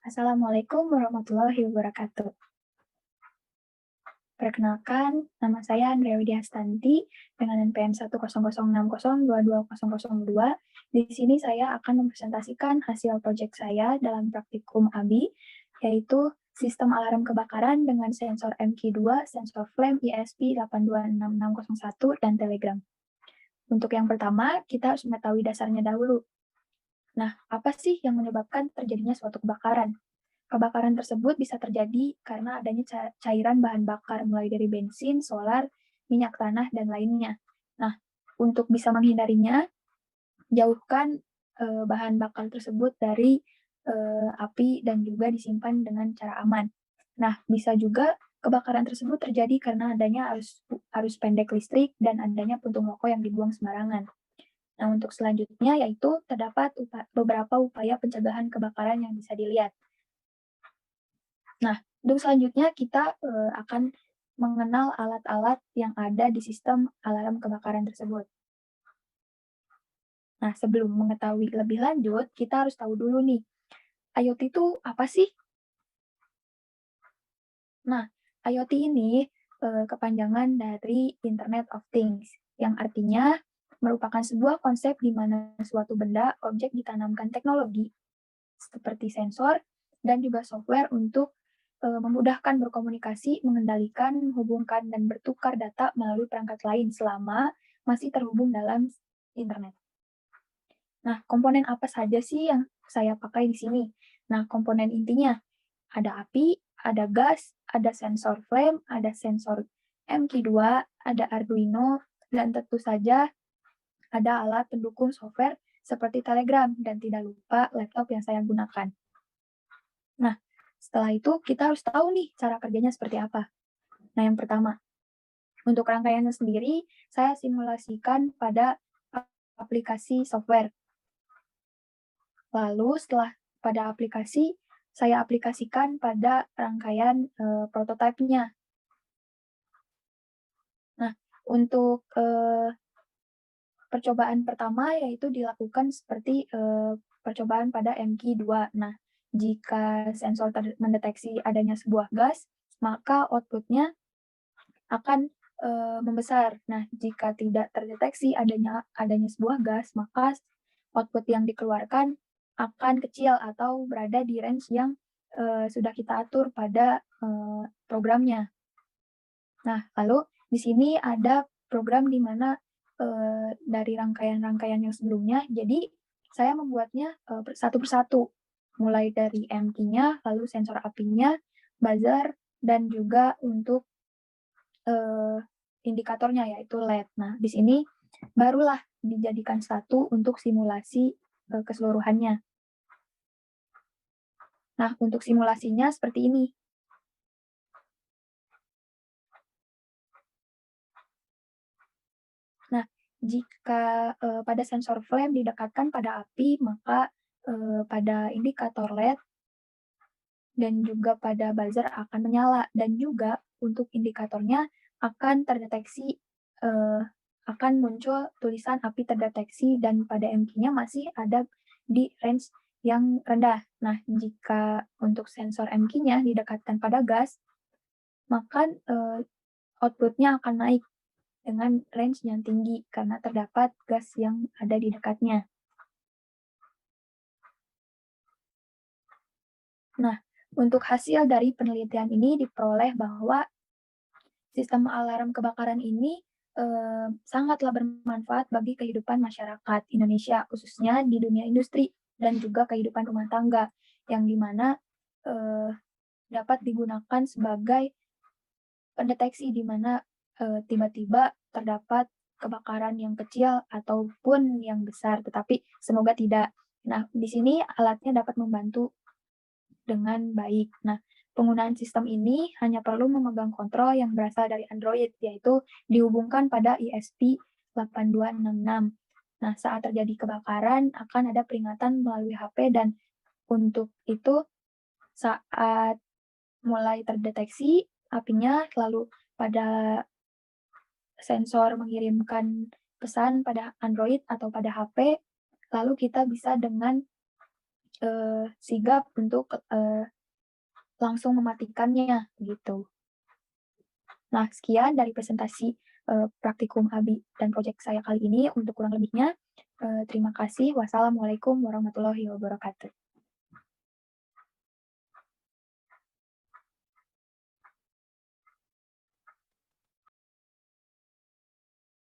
Assalamualaikum warahmatullahi wabarakatuh. Perkenalkan, nama saya Andrea Widya Astanti dengan NPM 10060222002. Di sini saya akan mempresentasikan hasil proyek saya dalam praktikum ABI, yaitu sistem alarm kebakaran dengan sensor MQ2, sensor flame ISP 826601, dan telegram. Untuk yang pertama, kita harus mengetahui dasarnya dahulu. Nah, apa sih yang menyebabkan terjadinya suatu kebakaran? Kebakaran tersebut bisa terjadi karena adanya cairan bahan bakar mulai dari bensin, solar, minyak tanah, dan lainnya. Nah, untuk bisa menghindarinya, jauhkan bahan bakar tersebut dari api dan juga disimpan dengan cara aman. Nah, bisa juga kebakaran tersebut terjadi karena adanya arus pendek listrik dan adanya puntung rokok yang dibuang sembarangan. Nah, untuk selanjutnya yaitu terdapat beberapa upaya pencegahan kebakaran yang bisa dilihat. Nah, untuk selanjutnya kita akan mengenal alat-alat yang ada di sistem alarm kebakaran tersebut. Nah, sebelum mengetahui lebih lanjut, kita harus tahu dulu nih, IoT itu apa sih? Nah, IoT ini kepanjangan dari Internet of Things, yang artinya merupakan sebuah konsep di mana suatu benda, objek ditanamkan teknologi, seperti sensor, dan juga software untuk memudahkan berkomunikasi, mengendalikan, menghubungkan, dan bertukar data melalui perangkat lain selama masih terhubung dalam internet. Nah, komponen apa saja sih yang saya pakai di sini? Nah, komponen intinya ada api, ada gas, ada sensor flame, ada sensor MQ2, ada Arduino, dan tentu saja ada alat pendukung software seperti Telegram, dan tidak lupa laptop yang saya gunakan. Nah, setelah itu kita harus tahu nih cara kerjanya seperti apa. Nah, yang pertama, untuk rangkaiannya sendiri, saya simulasikan pada aplikasi software. Lalu setelah pada aplikasi, saya aplikasikan pada rangkaian prototipenya. Nah, untuk percobaan pertama yaitu dilakukan seperti percobaan pada MQ2. Nah, jika sensor mendeteksi adanya sebuah gas, maka outputnya akan membesar. Nah, jika tidak terdeteksi adanya sebuah gas, maka output yang dikeluarkan akan kecil atau berada di range yang sudah kita atur pada programnya. Nah, lalu di sini ada program di mana dari rangkaian-rangkaian yang sebelumnya, jadi saya membuatnya satu persatu, mulai dari MT-nya, lalu sensor apinya, buzzer, dan juga untuk indikatornya yaitu LED. Nah, di sini barulah dijadikan satu untuk simulasi keseluruhannya. Nah, untuk simulasinya seperti ini. Nah, jika pada sensor flame didekatkan pada api, maka pada indikator LED dan juga pada buzzer akan menyala, dan juga untuk indikatornya akan terdeteksi akan muncul tulisan api terdeteksi dan pada MQ-nya masih ada di range yang rendah. Nah, jika untuk sensor MQ-nya didekatkan pada gas, maka output-nya akan naik dengan range yang tinggi karena terdapat gas yang ada di dekatnya. Nah, untuk hasil dari penelitian ini diperoleh bahwa sistem alarm kebakaran ini sangatlah bermanfaat bagi kehidupan masyarakat Indonesia, khususnya di dunia industri dan juga kehidupan rumah tangga, yang dimana dapat digunakan sebagai pendeteksi di mana tiba-tiba terdapat kebakaran yang kecil ataupun yang besar, tetapi semoga tidak. Nah, di sini alatnya dapat membantu dengan baik. Nah, penggunaan sistem ini hanya perlu memegang kontrol yang berasal dari Android, yaitu dihubungkan pada ISP 8266. Nah, saat terjadi kebakaran akan ada peringatan melalui HP, dan untuk itu saat mulai terdeteksi apinya, lalu pada sensor mengirimkan pesan pada Android atau pada HP, lalu kita bisa dengan sigap untuk, langsung mematikannya, gitu. Nah, sekian dari presentasi, praktikum ABI dan project saya kali ini. Untuk kurang lebihnya, terima kasih. Wassalamualaikum warahmatullahi wabarakatuh.